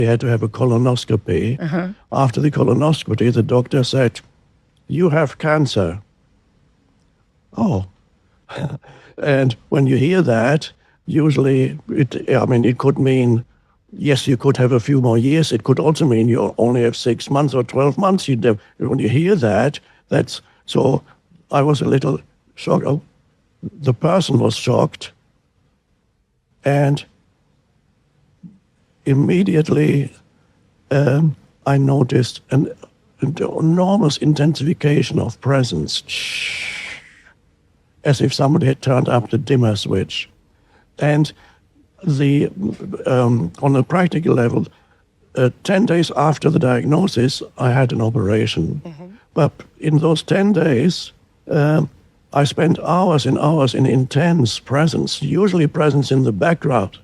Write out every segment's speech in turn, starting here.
He had to have a colonoscopy. After the colonoscopy, the doctor said, "You have cancer." Oh. And when you hear that, usually, it could mean, yes, you could have a few more years. It could also mean you only have 6 months or 12 months. When you hear that, so I was a little shocked. Oh, the person was shocked. And immediately I noticed an enormous intensification of presence, as if somebody had turned up the dimmer switch. And on a practical level, 10 days after the diagnosis, I had an operation. But in those 10 days, I spent hours and hours in intense presence, usually presence in the background.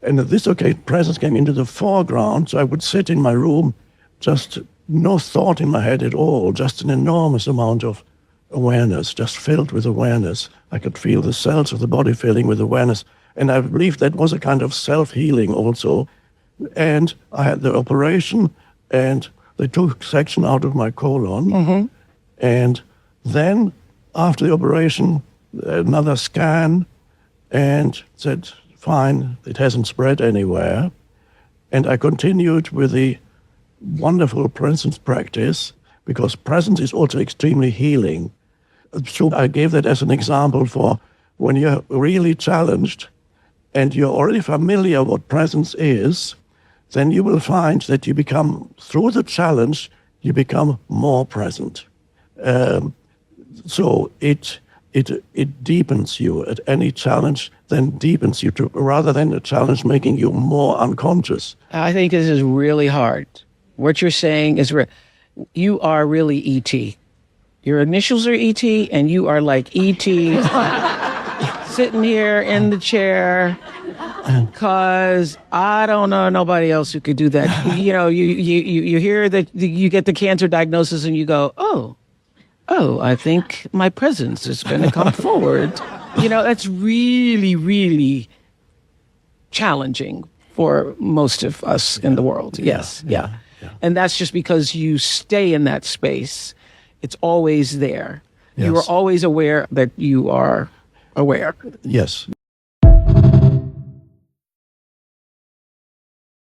And at this occasion, presence came into the foreground, so I would sit in my room, just no thought in my head at all, just an enormous amount of awareness, just filled with awareness. I could feel the cells of the body filling with awareness. And I believe that was a kind of self-healing also. And I had the operation, and they took section out of my colon. And then, after the operation, another scan, and said, fine, it hasn't spread anywhere. And I continued with the wonderful presence practice, because presence is also extremely healing. So I gave that as an example for when you're really challenged and you're already familiar what presence is, then you will find that you become, through the challenge, you become more present. So it deepens you at any challenge, then deepens you, rather than a challenge making you more unconscious. I think this is really hard. What you're saying is you are really E.T. Your initials are E.T. and you are like E.T. sitting here in the chair, because I don't know nobody else who could do that. You hear that you get the cancer diagnosis and you go, oh, I think my presence is going to come forward. That's really, really challenging for most of us in the world. Yes. Yeah. And that's just because you stay in that space. It's always there. Yes. You are always aware that you are aware. Yes.